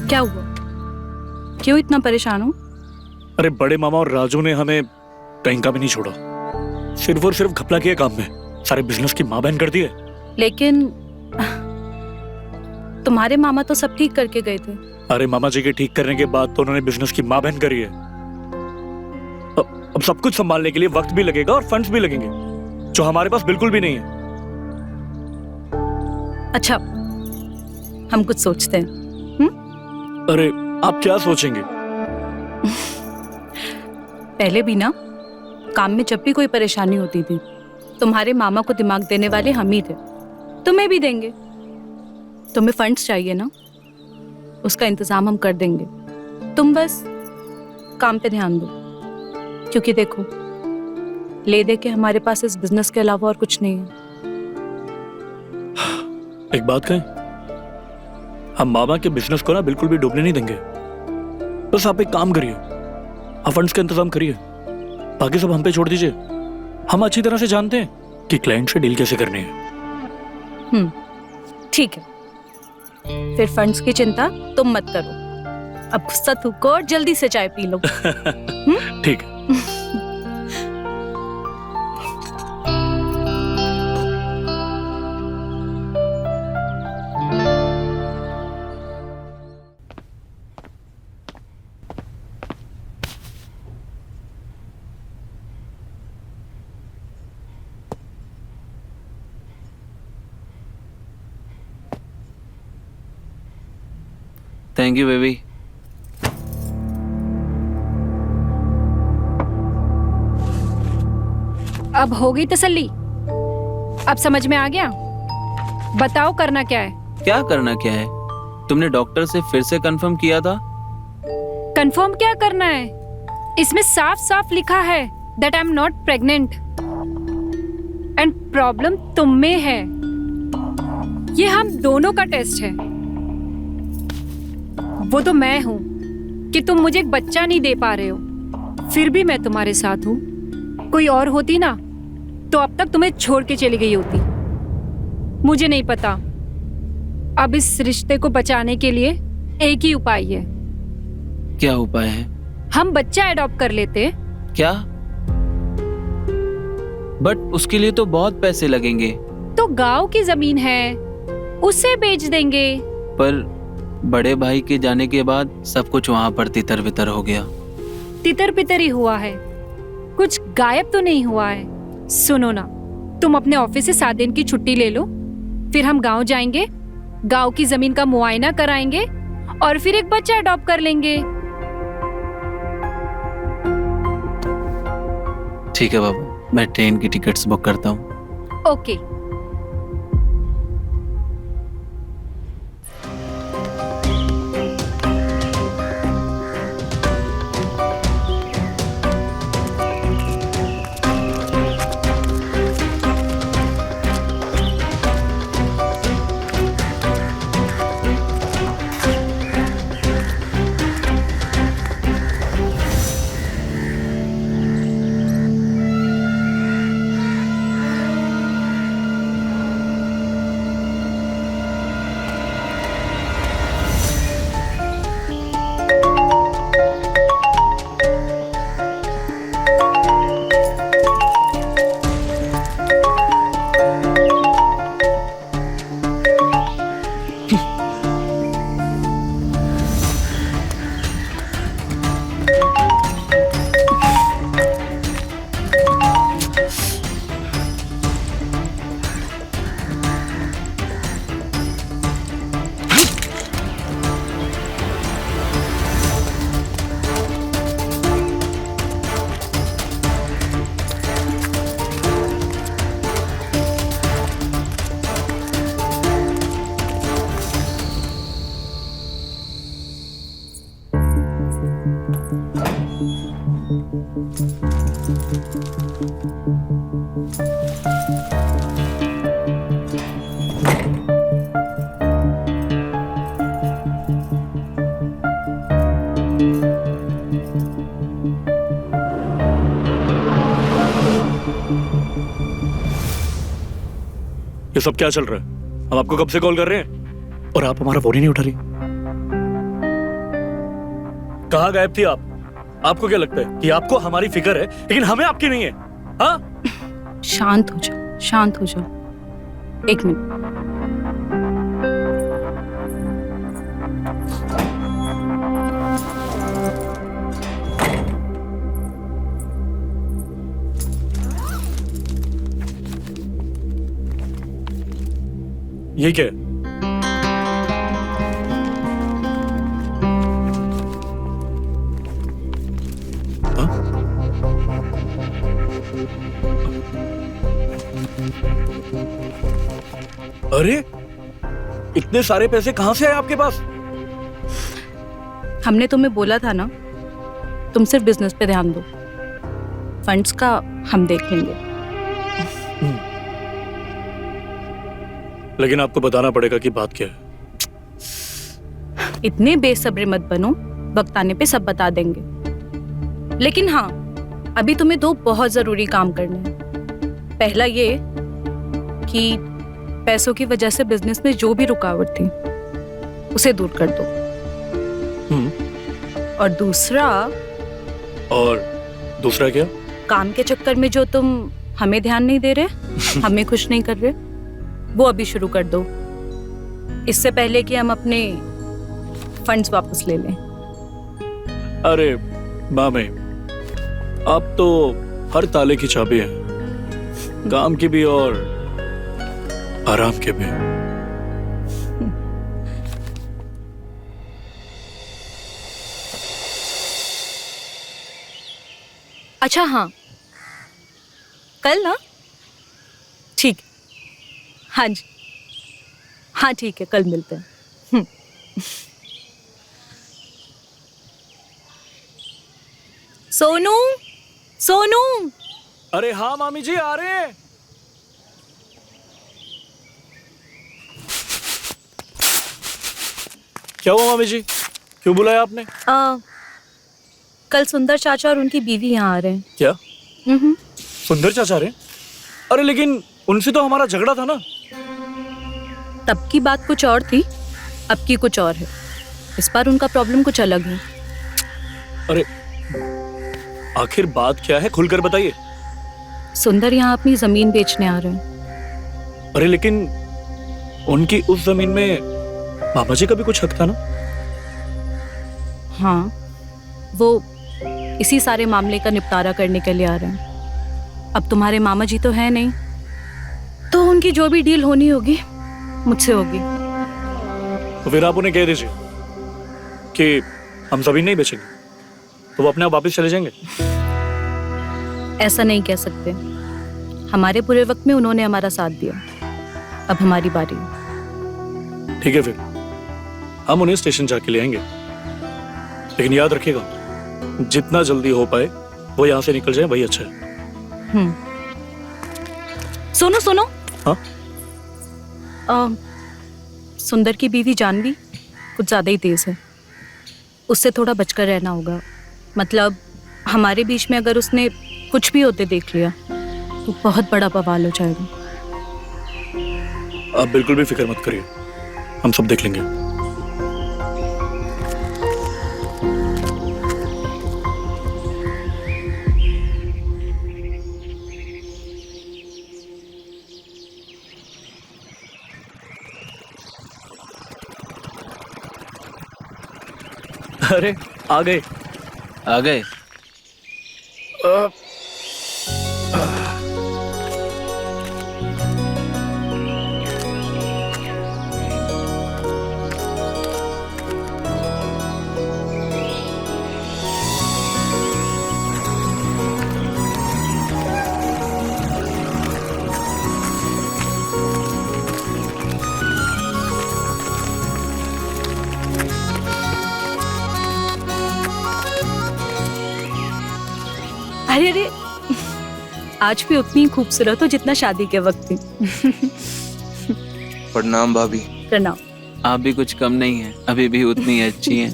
क्या हुआ? क्यों इतना परेशान हो? अरे बड़े मामा और राजू ने हमें कहीं का भी नहीं छोड़ा। सिर्फ और सिर्फ घपला किया काम में, सारे बिजनेस की माँ बहन कर दी है। लेकिन तुम्हारे मामा तो सब ठीक करके गए थे। अरे मामा जी के ठीक करने के बाद तो उन्होंने बिजनेस की माँ बहन करी है। अब सब कुछ संभालने के लिए वक्त भी लगेगा और फंड्स भी लगेंगे, जो हमारे पास बिल्कुल भी नहीं है। अच्छा, हम कुछ सोचते हैं। अरे आप क्या सोचेंगे? पहले भी ना काम में जब भी कोई परेशानी होती थी, तुम्हारे मामा को दिमाग देने वाले हम ही थे। तुम्हें भी देंगे। तुम्हें फंड्स चाहिए ना, उसका इंतजाम हम कर देंगे। तुम बस काम पे ध्यान दो, क्योंकि देखो ले दे के हमारे पास इस बिजनेस के अलावा और कुछ नहीं है। एक बात कहें, हम मामा के बिजनेस को ना बिल्कुल भी डूबने नहीं देंगे। बस आप एक काम करिए, आप फंड्स का इंतजाम करिए, बाकी सब हम पे छोड़ दीजिए। हम अच्छी तरह से जानते हैं कि क्लाइंट से डील कैसे करनी है। ठीक है, फिर फंड्स की चिंता तुम मत करो। अब गुस्सा थूको और जल्दी से चाय पी लो। ठीक है। Thank you baby. अब हो गई तसल्ली? अब समझ में आ गया? बताओ करना क्या है? क्या करना क्या है? तुमने डॉक्टर से फिर से कंफर्म किया था? कंफर्म क्या करना है? इसमें साफ साफ लिखा है that I am not pregnant and problem तुम में है। ये हम दोनों का टेस्ट है। वो तो मैं हूं कि तुम मुझे एक बच्चा नहीं दे पा रहे हो, फिर भी मैं तुम्हारे साथ हूं। कोई और होती ना तो अब तक तुम्हें छोड़ के चली गई होती। मुझे नहीं पता। अब इस रिश्ते को बचाने के लिए एक ही उपाय है। क्या उपाय है? हम बच्चा अडॉप्ट कर लेते। क्या? बट उसके लिए तो बहुत पैसे लगेंगे। तो गांव की जमीन है, उसे बेच देंगे। पर बड़े भाई के जाने के बाद सब कुछ वहां पर तितर बितर हो गया। तितर बितर ही हुआ है, कुछ गायब तो नहीं हुआ है। सुनो ना, तुम अपने ऑफिस से 7 दिन की छुट्टी ले लो, फिर हम गांव जाएंगे, गांव की जमीन का मुआयना कराएंगे और फिर एक बच्चा अडॉप्ट कर लेंगे। ठीक है बाबू, मैं ट्रेन की टिकट्स बुक करता हूँ। ओके। ये सब क्या चल रहा है? हम आपको कब से कॉल कर रहे हैं और आप हमारा फोन ही नहीं उठा रही। कहाँ गायब थी आप? आपको क्या लगता है कि आपको हमारी फिक्र है लेकिन हमें आपकी नहीं है? हाँ, शांत हो जाओ, शांत हो जाओ। एक मिनट। ये क्या है? हाँ? अरे इतने सारे पैसे कहां से आए आपके पास? हमने तुम्हें बोला था ना, तुम सिर्फ बिजनेस पे ध्यान दो, फंड्स का हम देख लेंगे। लेकिन आपको बताना पड़ेगा कि बात क्या है। इतने बेसब्र मत बनो, वक्त आने पे सब बता देंगे। लेकिन हाँ, अभी तुम्हें दो बहुत जरूरी काम करने हैं। पहला ये कि पैसों की वजह से बिजनेस में जो भी रुकावट थी उसे दूर कर दो। और दूसरा क्या? काम के चक्कर में जो तुम हमें ध्यान नहीं दे रहे, हमें खुश नहीं कर रहे, वो अभी शुरू कर दो, इससे पहले कि हम अपने फंड्स वापस ले लें। अरे मामे, आप तो हर ताले की चाबी हैं, काम की भी और आराम के भी। अच्छा हाँ, कल ना? ठीक, हाँ जी, हाँ ठीक है, कल मिलते हैं। सोनू, सोनू। अरे हाँ मामी जी, आ रहे हैं। क्या हुआ मामी जी, क्यों बुलाया आपने? कल सुंदर चाचा और उनकी बीवी यहाँ आ रहे हैं। क्या? सुंदर चाचा रहे? अरे लेकिन उनसे तो हमारा झगड़ा था ना। तब की बात कुछ और थी, अब की कुछ और है। इस बार उनका प्रॉब्लम कुछ अलग है। अरे आखिर बात क्या है, खुलकर बताइए। सुंदर यहाँ अपनी जमीन बेचने आ रहे हैं। अरे लेकिन उनकी उस जमीन में मामा जी का भी कुछ हक था ना? हाँ, वो इसी सारे मामले का निपटारा करने के लिए आ रहे हैं। अब तुम्हारे मामा जी तो है नहीं, तो उनकी जो भी डील होनी होगी मुझसे होगी। तो फिर आप उन्हें कह दीजिए कि हम जमीन नहीं बेचेंगे, तो वो अपने आप वापस चले जाएंगे। ऐसा नहीं कह सकते, हमारे बुरे वक्त में उन्होंने हमारा साथ दिया, अब हमारी बारी है। ठीक है, फिर हम उन्हें स्टेशन जाके ले आएंगे, लेकिन याद रखिएगा जितना जल्दी हो पाए वो यहाँ से निकल जाए, वही अच्छा है। सुनो सुनो। हाँ? सुंदर की बीवी जानवी कुछ ज्यादा ही तेज है, उससे थोड़ा बचकर रहना होगा। मतलब हमारे बीच में अगर उसने कुछ भी होते देख लिया तो बहुत बड़ा बवाल हो जाएगा। आप बिल्कुल भी फिक्र मत करिए, हम सब देख लेंगे। अरे आ गए। आ गए? अरे अरे, आज भी उतनी खूबसूरत हो जितना शादी के वक्त थी। प्रणाम भाभी। प्रणाम। आप भी कुछ कम नहीं है, अभी भी उतनी अच्छी हैं।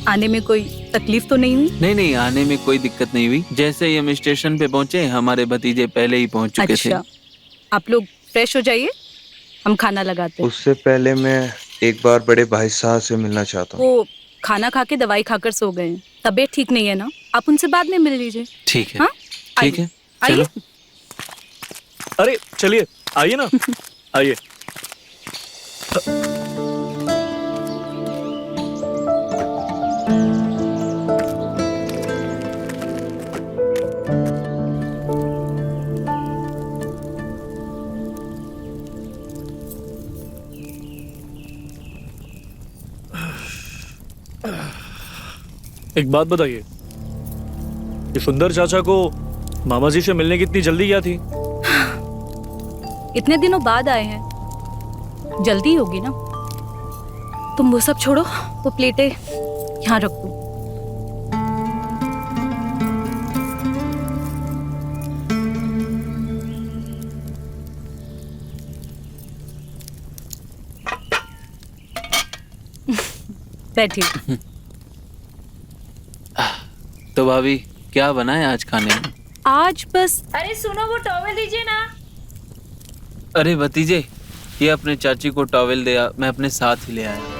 आने में कोई तकलीफ तो नहीं हुई? नहीं नहीं, आने में कोई दिक्कत नहीं हुई। जैसे ही हम स्टेशन पे पहुंचे, हमारे भतीजे पहले ही पहुंच चुके थे। अच्छा, आप लोग फ्रेश हो जाइए, हम खाना लगाते हैं। उससे पहले मैं एक बार बड़े भाई साहब से मिलना चाहता हूँ। वो खाना खा के दवाई खाकर सो गए हैं, तबीयत ठीक नहीं है ना, आप उनसे बाद में मिल लीजिए। ठीक है हाँ ठीक है आइए। चलो। अरे चलिए, आइए ना, आइए। एक बात बताइए, ये सुंदर चाचा को मामा जी से मिलने की इतनी जल्दी क्या थी? इतने दिनों बाद आए हैं, जल्दी होगी ना। तुम वो सब छोड़ो, वो प्लेटें यहाँ रख दो। बैठिए। तो भाभी क्या बना है आज खाने में? आज बस अरे सुनो, वो टॉवल दीजिए ना। अरे भतीजे, ये अपने चाची को टॉवेल दिया, मैं अपने साथ ही ले आया।